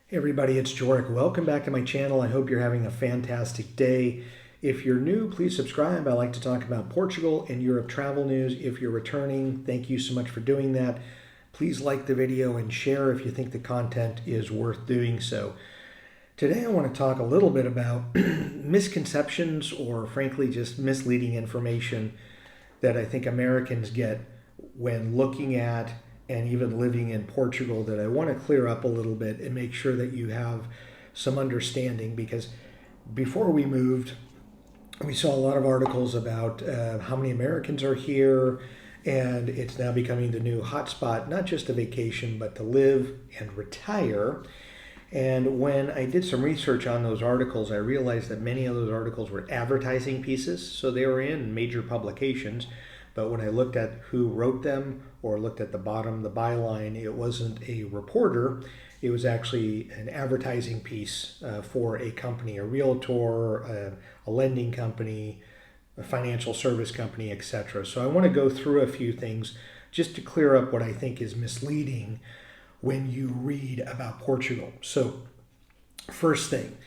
Hey everybody, it's Joric. Welcome back to my channel. I hope you're having a fantastic day. If you're new, please subscribe. I like to talk about Portugal and Europe travel news. If you're returning, thank you so much for doing that. Please like the video and share if you think the content is worth doing so. Today I want to talk a little bit about misconceptions or frankly just misleading information that I think Americans get when looking at and even living in Portugal that I want to clear up a little bit and make sure that you have some understanding, because before we moved, we saw a lot of articles about how many Americans are here, and it's now becoming the new hotspot, not just a vacation, but to live and retire. And when I did some research on those articles, I realized that many of those articles were advertising pieces, so they were in major publications. But when I looked at who wrote them or looked at the bottom, the byline, it wasn't a reporter. It was actually an advertising piece for a company, a realtor, a lending company, a financial service company, etc. So I want to go through a few things just to clear up what I think is misleading when you read about Portugal. So first thing,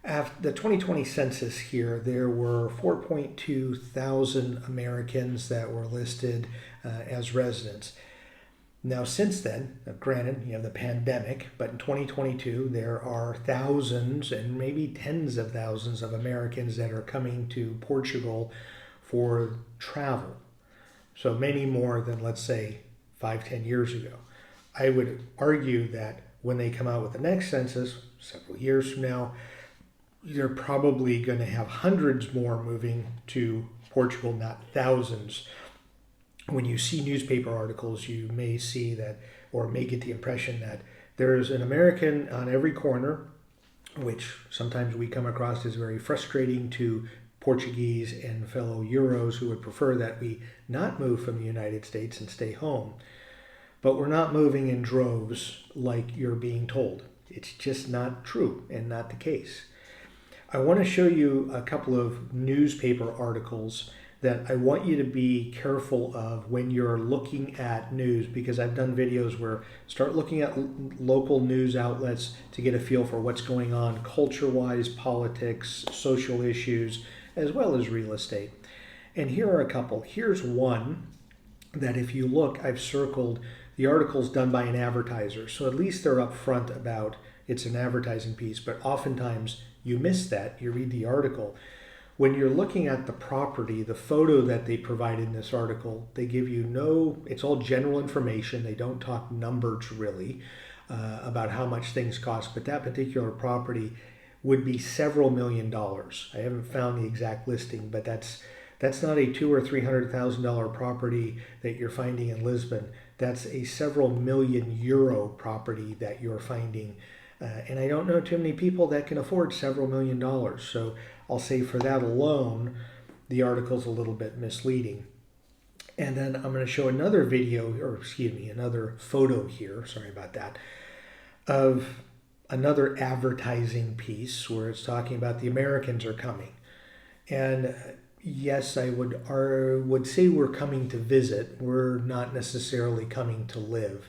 after the 2020 census here, there were 4.2 thousand Americans that were listed as residents. Now, since then, granted, you have the pandemic, but in 2022, there are thousands and maybe tens of thousands of Americans that are coming to Portugal for travel. So many more than, let's say, 5-10 years ago. I would argue that when they come out with the next census, several years from now, you're probably going to have hundreds more moving to Portugal, not thousands. When you see newspaper articles, you may see that, or may get the impression that there's an American on every corner, which sometimes we come across as very frustrating to Portuguese and fellow Euros who would prefer that we not move from the United States and stay home. But we're not moving in droves like you're being told. It's just not true and not the case. I want to show you a couple of newspaper articles that I want you to be careful of when you're looking at news, because I've done videos where start looking at local news outlets to get a feel for what's going on culture-wise, politics, social issues, as well as real estate. And here are a couple. Here's one that if you look, I've circled the article's done by an advertiser, so at least they're upfront about it's an advertising piece, but oftentimes you miss that. You read the article. When you're looking at the property, the photo that they provide in this article, they give you it's all general information. They don't talk numbers really about how much things cost, but that particular property would be several $1 million. I haven't found the exact listing, but that's not a $200,000 or $300,000 property that you're finding in Lisbon. That's a several million euro property that you're finding. And I don't know too many people that can afford several $1 million. So I'll say for that alone, the article's a little bit misleading. And then I'm going to show another another photo here, sorry about that, of another advertising piece where it's talking about the Americans are coming. And yes, I would say we're coming to visit. We're not necessarily coming to live.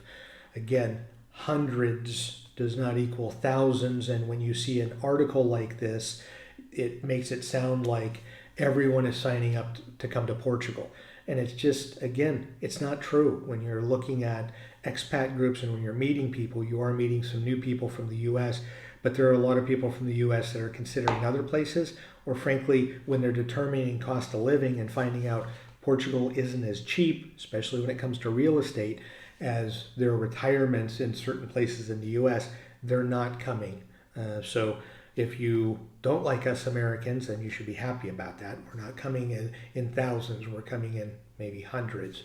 Again, hundreds does not equal thousands, and when you see an article like this, it makes it sound like everyone is signing up to come to Portugal. And it's just, again, it's not true. When you're looking at expat groups and when you're meeting people, you are meeting some new people from the US, but there are a lot of people from the US that are considering other places, or frankly, when they're determining cost of living and finding out Portugal isn't as cheap, especially when it comes to real estate, as their retirements in certain places in the US, they're not coming. So if you don't like us Americans, then you should be happy about that. We're not coming in thousands, we're coming in maybe hundreds.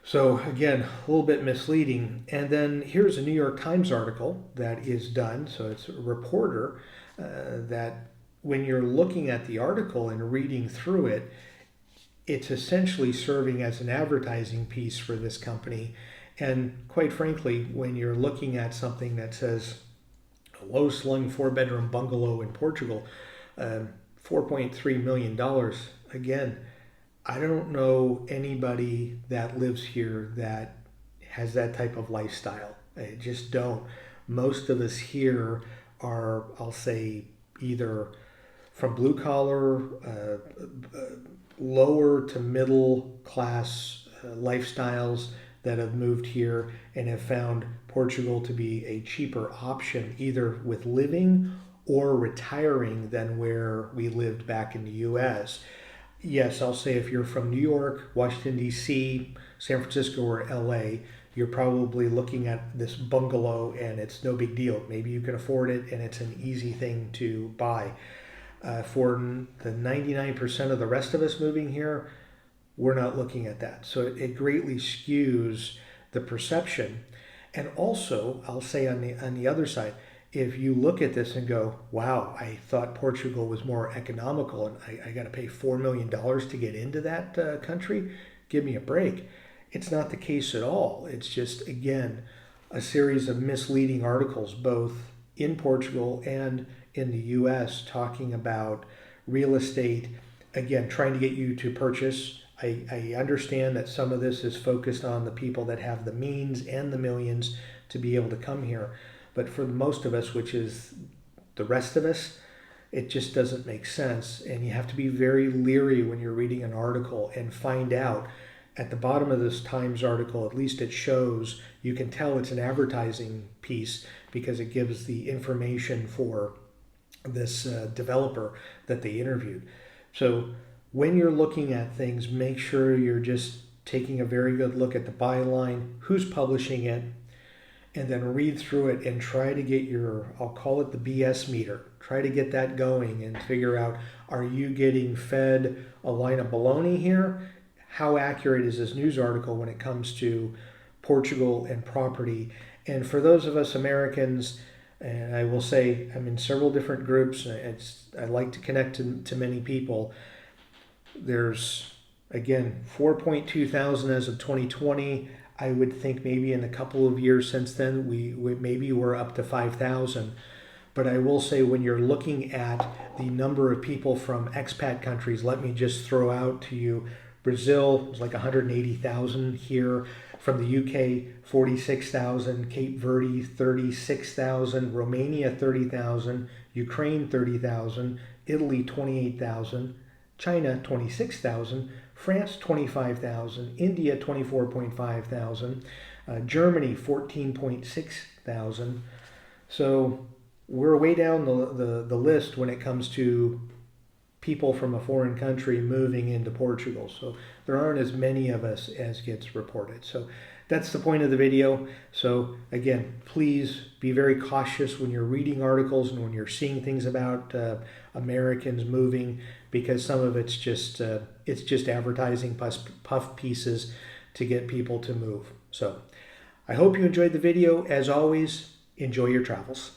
So again, a little bit misleading. And then here's a New York Times article that is done. So it's a reporter that when you're looking at the article and reading through it, it's essentially serving as an advertising piece for this company. And quite frankly, when you're looking at something that says a low-slung 4-bedroom bungalow in Portugal, $4.3 million, again, I don't know anybody that lives here that has that type of lifestyle. I just don't. Most of us here are, I'll say, either from blue collar, lower to middle class lifestyles that have moved here and have found Portugal to be a cheaper option, either with living or retiring than where we lived back in the US. Yes, I'll say if you're from New York, Washington, D.C., San Francisco, or LA, you're probably looking at this bungalow and it's no big deal. Maybe you can afford it and it's an easy thing to buy. For the 99% of the rest of us moving here, we're not looking at that. So it greatly skews the perception. And also, I'll say on the other side, if you look at this and go, wow, I thought Portugal was more economical and I got to pay $4 million to get into that country, give me a break. It's not the case at all. It's just, again, a series of misleading articles, both in Portugal and in the US, talking about real estate, again, trying to get you to purchase. I understand that some of this is focused on the people that have the means and the millions to be able to come here. But for most of us, which is the rest of us, it just doesn't make sense. And you have to be very leery when you're reading an article and find out. At the bottom of this Times article, at least it shows, you can tell it's an advertising piece because it gives the information for this developer that they interviewed. So when you're looking at things, make sure you're just taking a very good look at the byline, who's publishing it, and then read through it and try to get your, I'll call it the BS meter. Try to get that going and figure out, are you getting fed a line of baloney here? How accurate is this news article when it comes to Portugal and property? And for those of us Americans, and I will say I'm in several different groups, I like to connect to many people. There's, again, 4.2 thousand as of 2020. I would think maybe in a couple of years since then, maybe we're up to 5,000. But I will say when you're looking at the number of people from expat countries, let me just throw out to you, Brazil was like 180,000 here. From the UK, 46,000. Cape Verde, 36,000. Romania, 30,000. Ukraine, 30,000. Italy, 28,000. China, 26,000. France, 25,000. India, 24.5 thousand. Germany, 14.6 thousand. So we're way down the list when it comes to people from a foreign country moving into Portugal. So there aren't as many of us as gets reported. So that's the point of the video. So again, please be very cautious when you're reading articles and when you're seeing things about Americans moving, because some of it's just advertising puff pieces to get people to move. So I hope you enjoyed the video. As always, enjoy your travels.